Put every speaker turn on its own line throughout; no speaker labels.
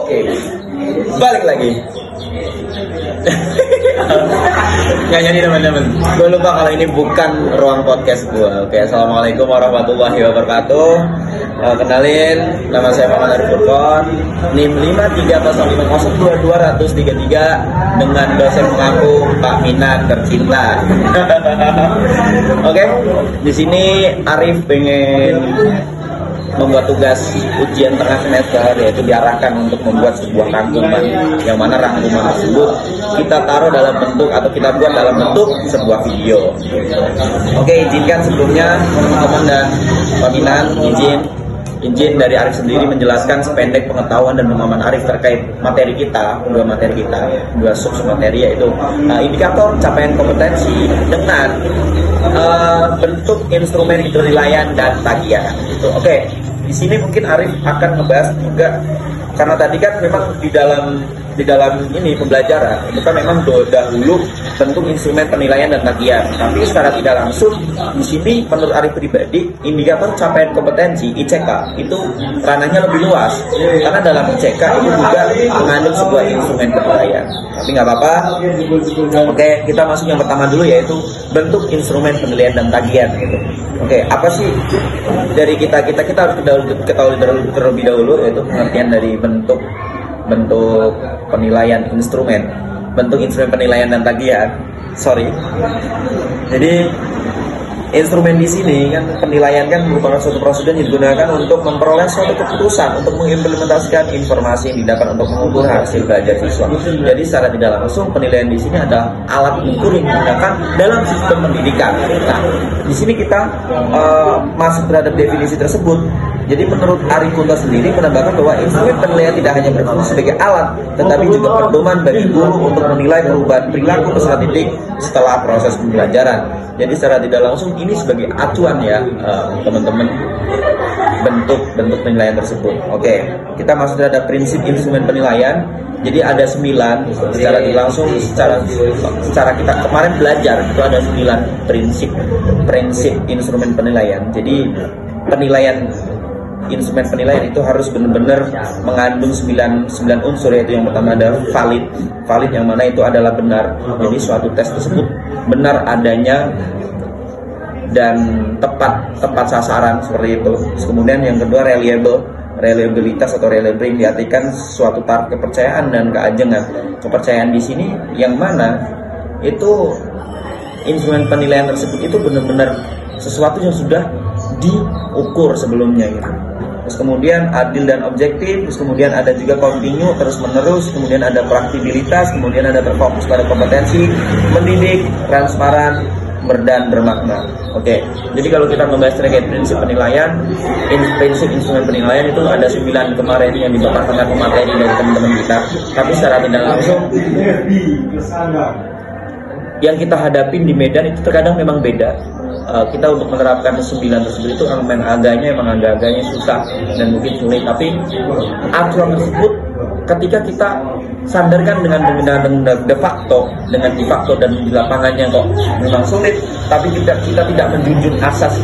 Oke, balik lagi. Nggak jadi teman-teman. Gue lupa kalau ini bukan ruang podcast gue. Oke, assalamualaikum warahmatullahi wabarakatuh. Kenalin, nama saya Muhammad Arif Furqon, NIM 530502233 dengan dosen mengaku Pak Minat tercinta. Oke, di sini Arif pengen membuat tugas ujian tengah semester, yaitu diarahkan untuk membuat sebuah rangkuman, yang mana rangkuman tersebut kita taruh dalam bentuk atau kita buat dalam bentuk sebuah video. Oke, izinkan sebelumnya teman-teman dan pembinaan izin dari Arif sendiri menjelaskan sependek pengetahuan dan pemahaman Arif terkait materi kita, dua sub materi, yaitu indikator capaian kompetensi dengan bentuk instrumen penilaian dan tagihan. Gitu. Oke, di sini mungkin Arif akan ngebahas juga, karena tadi kan memang di dalam ini pembelajaran itu kan memang dahulu bentuk instrumen penilaian dan tagihan, tapi secara tidak langsung di sini menurut Arif pribadi indikator capaian kompetensi ICK itu ranahnya lebih luas, karena dalam ICK itu juga mengandung sebuah instrumen penilaian. Tapi nggak apa-apa. Oke, kita masuk yang pertama dulu, yaitu bentuk instrumen penilaian dan tagihan gitu. Oke, apa sih dari kita harus ketahui terlebih dahulu, yaitu pengertian dari bentuk penilaian instrumen, bentuk instrumen penilaian dan tagihan. Jadi instrumen di sini kan, penilaian kan merupakan suatu prosedur yang digunakan untuk memperoleh suatu keputusan untuk mengimplementasikan informasi yang didapat untuk mengukur hasil belajar siswa. Jadi secara tidak langsung penilaian di sini adalah alat ukur yang digunakan dalam sistem pendidikan. Nah, di sini kita masuk terhadap definisi tersebut. Jadi menurut Arif Kunta sendiri menambahkan bahwa instrumen penilaian tidak hanya berfungsi sebagai alat, tetapi juga pedoman bagi guru untuk menilai perubahan perilaku peserta didik setelah proses pembelajaran. Jadi secara tidak langsung ini sebagai acuan ya teman-teman, bentuk penilaian tersebut. Oke, kita masuk terhadap prinsip instrumen penilaian. Jadi ada 9 secara tidak langsung, secara kita kemarin belajar itu ada 9 prinsip instrumen penilaian. Jadi instrumen penilaian itu harus benar-benar mengandung 9 unsur, yaitu yang pertama adalah valid yang mana itu adalah benar. Jadi suatu tes tersebut benar adanya dan tepat sasaran, seperti itu. Kemudian yang kedua reliabilitas atau reliable, diartikan suatu taraf kepercayaan dan keajengan. Kepercayaan di sini yang mana itu instrumen penilaian tersebut itu benar-benar sesuatu yang sudah diukur sebelumnya gitu. Terus kemudian adil dan objektif, terus kemudian ada juga continue, terus menerus, kemudian ada praktikabilitas, kemudian ada berfokus pada kompetensi, mendidik, transparan, dan bermakna. Oke, jadi kalau kita membahas terkait prinsip penilaian, prinsip instrumen penilaian itu ada 9 kemarin yang dipaparkan ke materi dari teman-teman kita. Tapi secara tidak langsung yang kita hadapin di medan itu terkadang memang beda. Kita untuk menerapkan 9 tersebut itu agaknya susah dan mungkin sulit. Tapi aturan tersebut ketika kita sandarkan dengan de facto dan di lapangannya kok memang sulit, tapi kita tidak menjunjung asas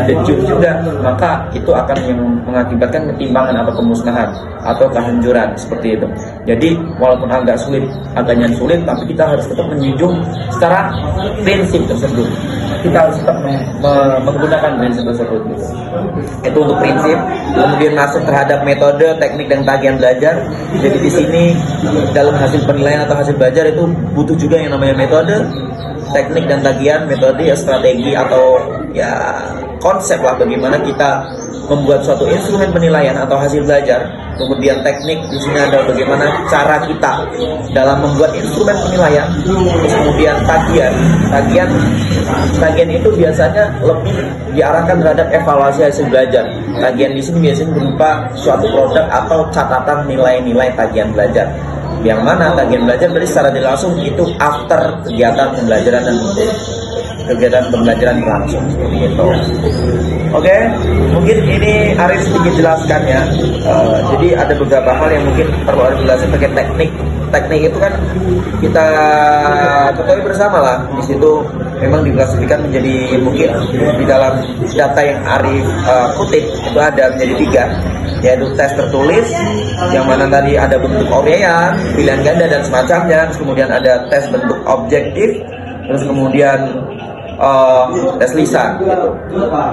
de jure juga, maka itu akan yang mengakibatkan ketimpangan atau kemusnahan atau kehancuran seperti itu. Jadi walaupun agaknya sulit, tapi kita harus tetap menjunjung secara prinsip tersebut. Kita harus tetap menggunakan prinsip tersebut. Itu untuk prinsip. Kemudian masuk terhadap metode, teknik, dan tagihan belajar. Jadi di sini dalam hasil penilaian atau hasil belajar itu butuh juga yang namanya metode, teknik, dan tagihan. Metode ya strategi atau ya konsep lah bagaimana kita membuat suatu instrumen penilaian atau hasil belajar. Kemudian teknik di sini ada bagaimana cara kita dalam membuat instrumen penilaian. Terus kemudian tagihan itu biasanya lebih diarahkan terhadap evaluasi hasil belajar. Tagihan di sini biasanya berupa suatu produk atau catatan nilai-nilai tagihan belajar. Yang mana tagihan belajar berarti secara tidak langsung itu after kegiatan pembelajaran dan kegiatan pembelajaran berlangsung seperti itu. Oke, mungkin ini Arif sedikit jelaskan ya. Jadi ada beberapa hal yang mungkin perlu Arif jelaskan terkait teknik. Teknik itu kan kita ketahui bersama lah. Di situ memang diklasifikasikan menjadi, mungkin di dalam data yang Arif kutip itu ada menjadi 3. yaitu tes tertulis, yang mana tadi ada bentuk uraian, pilihan ganda dan semacamnya. Terus kemudian ada tes bentuk objektif, terus kemudian tes lisan gitu.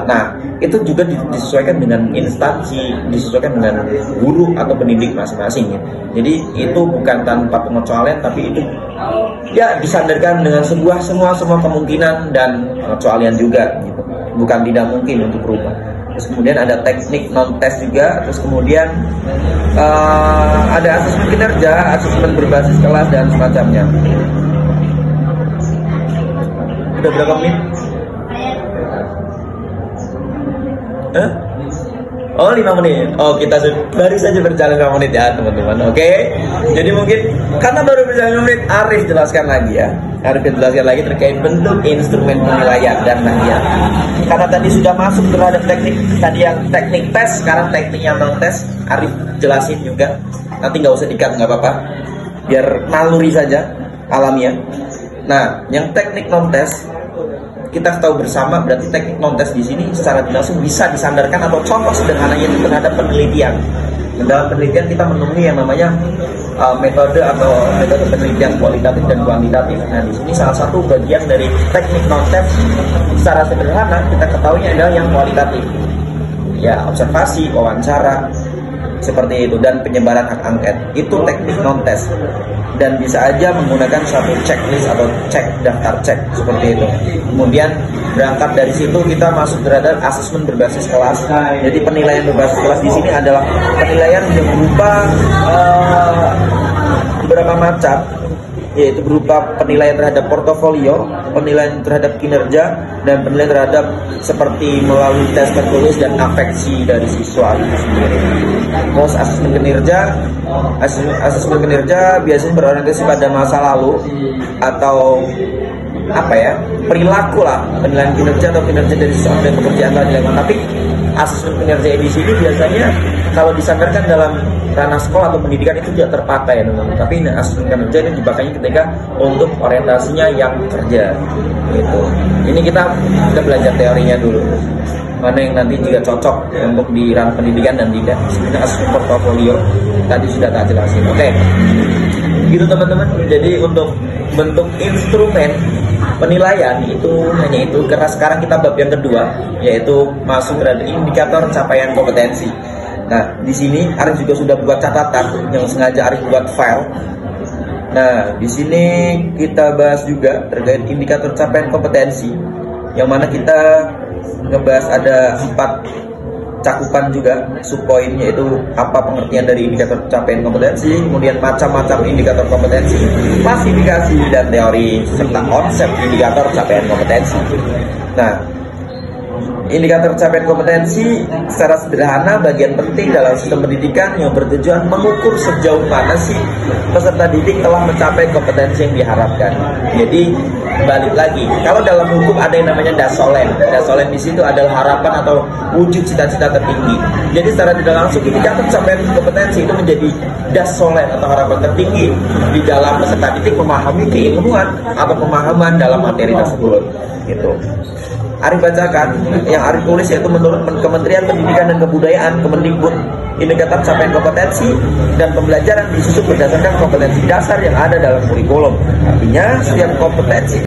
Nah, itu juga disesuaikan dengan instansi, disesuaikan dengan guru atau pendidik masing-masing ya. Jadi itu bukan tanpa pengecualian, tapi itu ya disandarkan dengan semua kemungkinan dan pengecualian juga gitu. Bukan tidak mungkin untuk berubah. Terus kemudian ada teknik non tes juga. Terus kemudian ada asesmen kinerja, asesmen berbasis kelas dan semacamnya. Udah berapa menit? Hah? Oh 5 menit. Oh kita baru saja berjalan 5 menit ya teman-teman. Oke. Jadi mungkin karena baru berjalan 5 menit, Arif jelaskan lagi ya. Arif jelaskan lagi terkait bentuk instrumen penilaian dan nilaian. Karena tadi sudah masuk terhadap teknik tadi yang teknik tes, sekarang teknik yang non tes. Arif jelasin juga. Nanti nggak usah dikat, nggak apa-apa. Biar naluri saja, alamiah. Nah, yang teknik non tes kita tahu bersama, berarti teknik non tes di sini secara langsung bisa disandarkan atau contoh sederhananya itu terhadap penelitian. Dalam penelitian kita menemui yang namanya metode penelitian kualitatif dan kuantitatif. Nah, di sini salah satu bagian dari teknik non tes secara sederhana kita ketahui adalah yang kualitatif. Ya, observasi, wawancara, seperti itu, dan penyebaran hak angket. Itu teknik non tes. Dan bisa aja menggunakan suatu checklist atau daftar cek seperti itu. Kemudian berangkat dari situ kita masuk terhadap asesmen berbasis kelas. Jadi penilaian berbasis kelas di sini adalah penilaian yang berupa beberapa macam, yaitu berupa penilaian terhadap portofolio, penilaian terhadap kinerja, dan penilaian terhadap seperti melalui tes tertulis dan afeksi dari siswa itu sendiri. Terus asesmen kinerja biasanya berorientasi pada masa lalu atau perilaku lah, penilaian kinerja atau kinerja dari seseorang dan pekerjaan telah dilakukan. Tapi asesmen kinerja di sini biasanya kalau disandarkan dalam ranah sekolah atau pendidikan itu tidak terpakai, teman-teman. Tapi asesmen kinerja ini dipakainya ketika untuk orientasinya yang kerja, gitu. Ini kita belajar teorinya dulu, mana yang nanti juga cocok untuk di ranah pendidikan dan tidak. Sebenarnya asesmen portofolio tadi sudah tak jelasin. Oke. Gitu teman-teman. Jadi untuk bentuk instrumen penilaian itu hanya itu, karena sekarang kita bab yang kedua, yaitu masuk ke indikator capaian kompetensi. Nah, di sini Arif juga sudah buat catatan yang sengaja Arif buat file. Nah, di sini kita bahas juga terkait indikator capaian kompetensi, yang mana kita ngebahas ada 4 cakupan juga subpoin, yaitu apa pengertian dari indikator capaian kompetensi, kemudian macam-macam indikator kompetensi, klasifikasi dan teori, serta konsep indikator capaian kompetensi. Nah, indikator capaian kompetensi secara sederhana bagian penting dalam sistem pendidikan yang bertujuan mengukur sejauh mana sih peserta didik telah mencapai kompetensi yang diharapkan. Jadi balik lagi, kalau dalam hukum ada yang namanya dasolen. Dasolen di situ adalah harapan atau wujud cita-cita tertinggi. Jadi secara tidak langsung indikator capaian kompetensi itu menjadi dasolen atau harapan tertinggi di dalam peserta didik memahami keilmuan atau pemahaman dalam materi tersebut. Gitu. Arif bacakan yang Arif tulis, yaitu menurut Kementerian Pendidikan dan Kebudayaan Kemendikbud, indikator capaian kompetensi dan pembelajaran disusun berdasarkan kompetensi dasar yang ada dalam kurikulum. Artinya setiap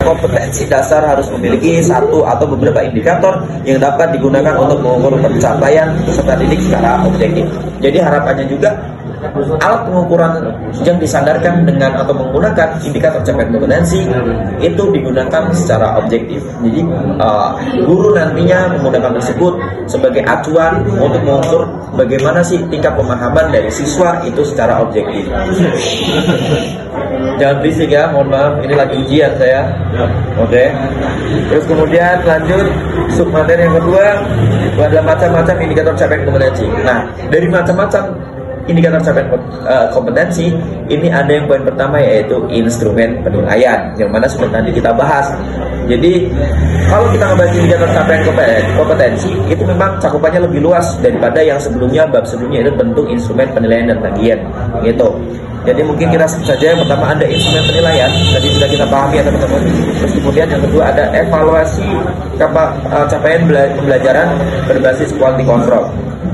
kompetensi dasar harus memiliki satu atau beberapa indikator yang dapat digunakan untuk mengukur pencapaian peserta didik secara objektif. Jadi harapannya juga alat pengukuran yang disandarkan dengan atau menggunakan indikator capaian kompetensi itu digunakan secara objektif. Jadi guru nantinya menggunakan tersebut sebagai acuan untuk mengukur bagaimana sih tingkat pemahaman dari siswa itu secara objektif. Jangan berisik ya, mohon maaf, ini lagi ujian saya. Oke. Terus kemudian lanjut submateri yang kedua, ada macam-macam indikator capaian kompetensi. Nah, dari macam-macam indikator capaian kompetensi ini ada yang poin pertama, yaitu instrumen penilaian, yang mana seperti tadi kita bahas. Jadi kalau kita ngebahas indikator capaian kompetensi itu memang cakupannya lebih luas daripada yang sebelumnya, bab sebelumnya itu bentuk instrumen penilaian dan tagihan gitu. Jadi mungkin kita sebut saja yang pertama ada instrumen penilaian, tadi sudah kita pahami ya teman-teman. Terus kemudian yang kedua ada evaluasi capaian pembelajaran berbasis quality control.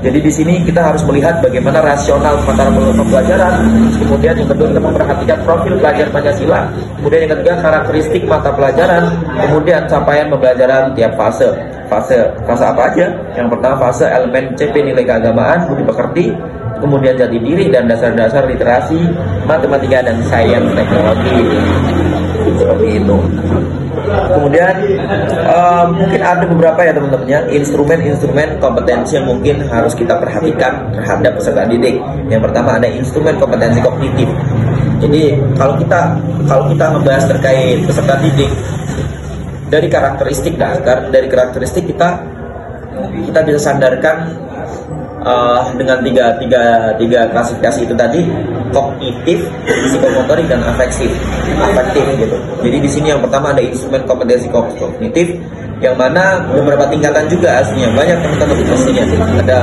Jadi di sini kita harus melihat bagaimana rasional antara pembelajaran. Kemudian yang kedua kita memperhatikan profil pelajar Pancasila. Kemudian yang ketiga karakteristik mata pelajaran. Kemudian capaian pembelajaran tiap fase. Fase apa aja? Yang pertama fase elemen CP nilai keagamaan, budi pekerti. Kemudian jati diri dan dasar-dasar literasi, matematika dan sains teknologi. Seperti itu. Kemudian mungkin ada beberapa ya teman-teman ya, instrumen-instrumen kompetensi yang mungkin harus kita perhatikan terhadap peserta didik. Yang pertama ada instrumen kompetensi kognitif. Jadi kalau kita membahas terkait peserta didik dari karakteristik dasar, dari karakteristik kita bisa sandarkan dengan tiga klasifikasi itu tadi, kognitif, psikomotorik dan afektif gitu. Jadi di sini yang pertama ada instrumen kompetensi kognitif, yang mana beberapa tingkatan juga aslinya, banyak teman-teman aslinya. Ada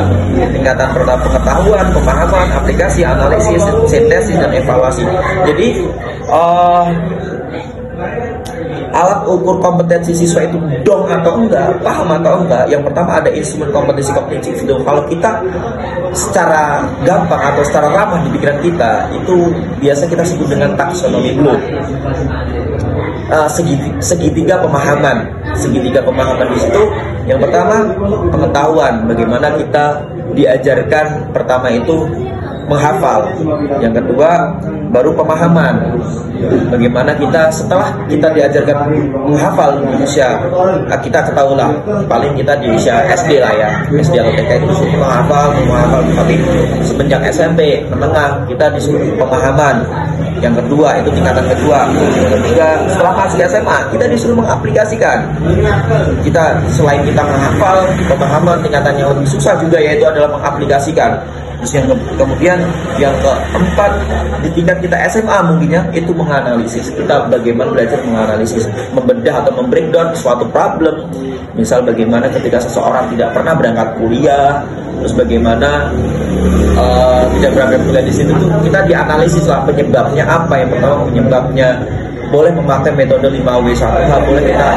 tingkatan pertama pengetahuan, pemahaman, aplikasi, analisis, sintesis dan evaluasi. Jadi alat ukur kompetensi siswa itu dong atau enggak, paham atau enggak. Yang pertama ada instrumen kompetensi kognitif itu. Kalau kita secara gampang atau secara ramah di pikiran kita, itu biasa kita sebut dengan taksonomi Bloom. Segitiga pemahaman di situ. Yang pertama pengetahuan, bagaimana kita diajarkan pertama itu menghafal. Yang kedua baru pemahaman, bagaimana kita setelah kita diajarkan menghafal di usia, kita ketahuilah paling kita di usia SD lah ya, SD atau TK itu disuruh menghafal, tapi semenjak SMP menengah kita disuruh pemahaman. Yang kedua itu tingkatan kedua. Yang ketiga setelah masuk SMA kita disuruh mengaplikasikan. Kita selain kita menghafal, pemahaman tingkatan yang lebih susah juga yaitu adalah mengaplikasikan. Terus yang kemudian yang keempat di tingkat kita SMA mungkinnya itu menganalisis. Kita bagaimana belajar menganalisis, membedah atau membreakdown suatu problem. Misal bagaimana ketika seseorang tidak pernah berangkat kuliah, terus bagaimana tidak berangkat kuliah di situ tuh kita dianalisis lah penyebabnya apa. Yang pertama penyebabnya boleh memakai metode 5W1H, boleh kita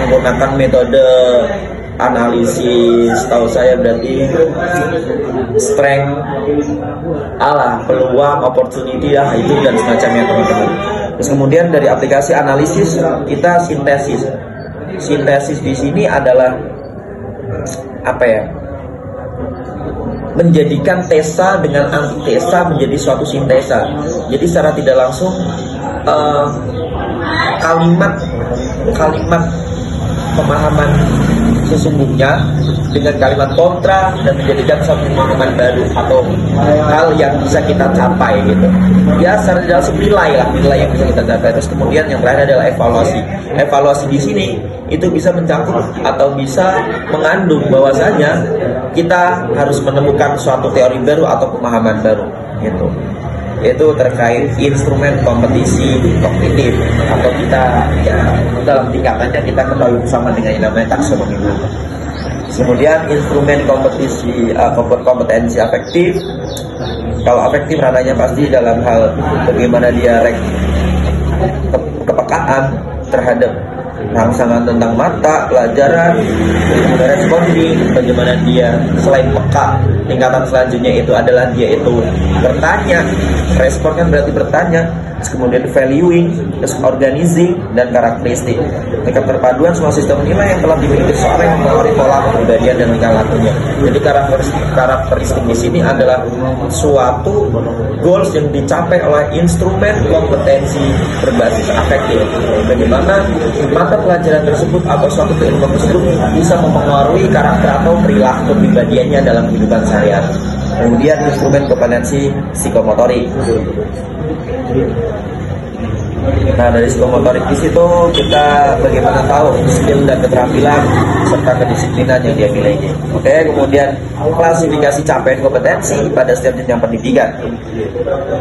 menggunakan metode analisis, tahu saya berarti strength, peluang, opportunity ya, itu dan semacamnya teman-teman. Terus kemudian dari aplikasi analisis kita sintesis. Sintesis di sini adalah apa ya? Menjadikan tesa dengan antitesa menjadi suatu sintesa. Jadi secara tidak langsung kalimat pemahaman sesungguhnya dengan kalimat kontra dan menjadikan suatu pemahaman baru atau hal yang bisa kita capai gitu. Ya secara tidak langsung nilai yang bisa kita capai. Terus kemudian yang terakhir adalah evaluasi. Evaluasi di sini itu bisa mencakup atau bisa mengandung bahwasanya kita harus menemukan suatu teori baru atau pemahaman baru gitu. Itu terkait instrumen kompetisi kognitif atau kita ya dalam tingkatannya kita ketahui bersama dengan yang namanya taksonomi Bloom. Kemudian instrumen kompetensi afektif. Kalau afektif ranahnya pasti dalam hal bagaimana dia kepekaan terhadap rangsangan tentang mata pelajaran, kemudian responding, bagaimana dia selain peka, tingkatan selanjutnya itu adalah dia itu bertanya, respon kan berarti bertanya, terus kemudian valuing, terus organizing dan karakteristik. Tingkat perpaduan semua sistem nilai yang telah dimiliki seorang yang mempengaruhi pola kepribadian dan tingkah lakunya. Jadi karakteristik di sini adalah suatu goals yang dicapai oleh instrumen kompetensi berbasis afektif. Bagaimana mata pelajaran tersebut atau suatu keilmuan tersebut bisa mempengaruhi karakter atau perilaku kepribadiannya dalam kehidupan sehari-hari. Kemudian instrumen kompetensi psikomotorik. Nah dari psikomotorik di situ kita bagaimana tahu skill dan keterampilan serta kedisiplinan yang dia miliki. Oke, kemudian klasifikasi capaian kompetensi pada setiap jenjang pendidikan.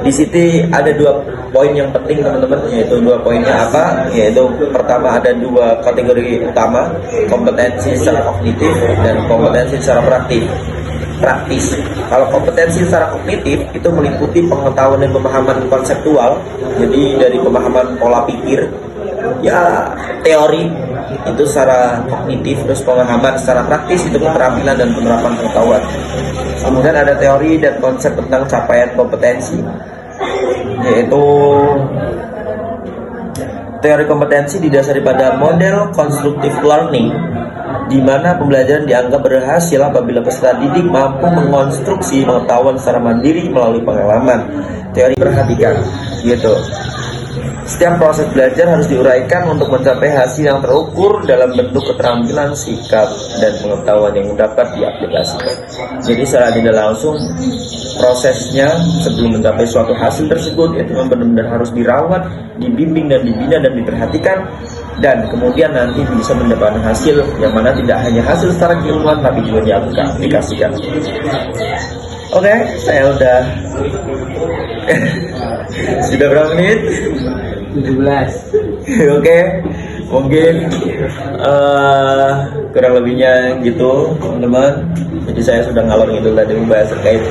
Di sini ada 2 poin yang penting teman-teman, yaitu 2 poinnya apa? Yaitu pertama ada 2 kategori utama, kompetensi secara kognitif dan kompetensi secara praktik. praktis. Kalau kompetensi secara kognitif itu meliputi pengetahuan dan pemahaman konseptual, jadi dari pemahaman pola pikir, ya teori itu secara kognitif, terus pemahaman secara praktis itu keterampilan dan penerapan pengetahuan. Kemudian ada teori dan konsep tentang capaian kompetensi, yaitu teori kompetensi didasari pada model constructive learning, di mana pembelajaran dianggap berhasil apabila peserta didik mampu mengonstruksi pengetahuan secara mandiri melalui pengalaman. Teori perhatikan, gitu. Setiap proses belajar harus diuraikan untuk mencapai hasil yang terukur dalam bentuk keterampilan, sikap, dan pengetahuan yang dapat diaplikasikan. Jadi secara tidak langsung prosesnya sebelum mencapai suatu hasil tersebut itu benar-benar harus dirawat, dibimbing dan dibina dan diperhatikan, dan kemudian nanti bisa mendapatkan hasil yang mana tidak hanya hasil secara keilmuan tapi juga diaplikasikan. Oke, saya udah sudah berapa menit?
17.
Oke, mungkin kurang lebihnya gitu teman-teman. Jadi saya sudah ngalor ngidul tadi membahas terkait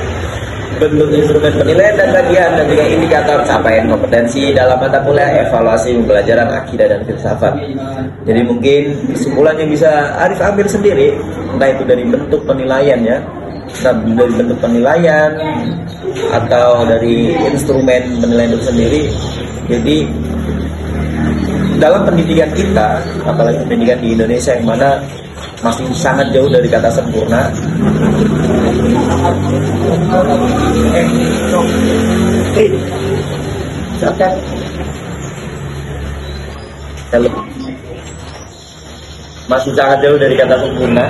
bentuk instrumen penilaian dan kajian dan juga indikator capaian kompetensi dalam mata kuliah evaluasi pembelajaran akidah dan filsafat. Jadi mungkin kesimpulannya bisa Arif ambil sendiri, entah itu dari bentuk penilaian ya, dari bentuk penilaian atau dari instrumen penilaian itu sendiri. Jadi dalam pendidikan kita, apalagi pendidikan di Indonesia yang mana masih sangat jauh dari kata sempurna, masih sangat jauh dari kata sempurna.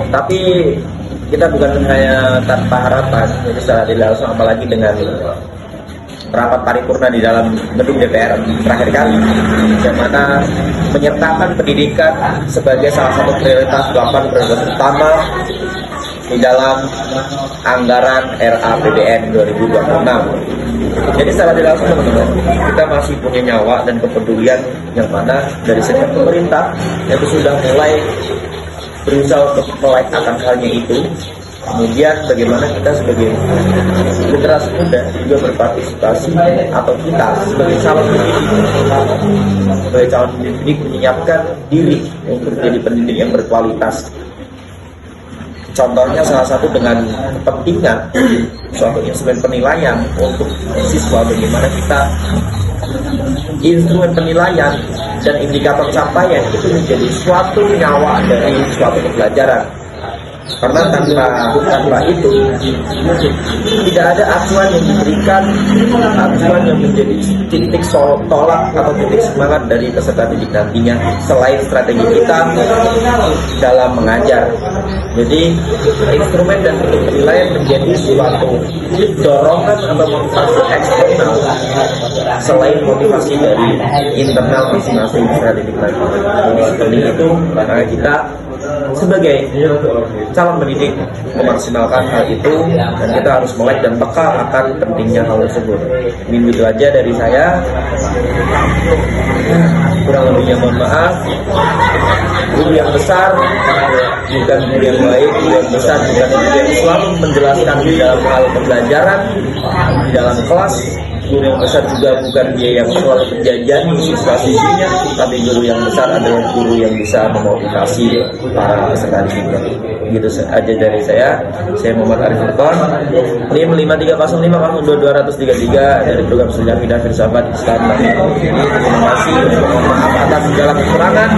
Tapi kita bukan hanya tanpa harapan, jadi secara tidak langsung, apalagi dengan rapat paripurna di dalam gedung DPR terakhir kali, yang mana menyertakan pendidikan sebagai salah satu prioritas 8 prioritas utama di dalam anggaran RAPBN 2026. Jadi secara tidak langsung teman-teman, kita masih punya nyawa dan kepedulian yang mana dari setiap pemerintah itu sudah mulai berusaha untuk melek akan halnya itu. Kemudian bagaimana kita sebagai generasi muda juga berpartisipasi, atau kita sebagai calon pendidik menyiapkan diri untuk menjadi pendidik yang berkualitas. Contohnya salah satu dengan kepentingan suatu instrumen penilaian untuk siswa, bagaimana kita instrumen penilaian dan indikator capaian itu menjadi suatu nyawa dari suatu pembelajaran. Karena tanpa itu tidak ada acuan yang diberikan, acuan yang menjadi titik tolak atau titik semangat dari peserta didik nantinya selain strategi kita dalam mengajar. Jadi instrumen dan bentuk penilaian menjadi suatu dorongan atau motivasi eksternal selain motivasi dari internal masing-masing peserta didik nanti. Seperti itu, karena kita sebagai calon pendidik memaksimalkan hal itu, dan kita harus melek dan peka akan pentingnya hal tersebut. Ini itu aja dari saya, kurang lebihnya mohon maaf. Guru yang besar bukan guru yang baik, guru yang besar bukan guru yang selalu menjelaskan di dalam hal pembelajaran di dalam kelas. Guru yang besar juga bukan dia yang selalu menjajani siswa-siswinya, tapi guru yang besar adalah guru yang bisa memotivasi para peserta didiknya. Gitu aja dari saya Muhammad Arif Nurton, NIM 5305-233 dari program Sejarah Akidah Filsafat Islam. Terima kasih, mohon maaf atas segala kekurangan.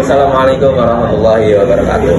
Wassalamualaikum warahmatullahi wabarakatuh.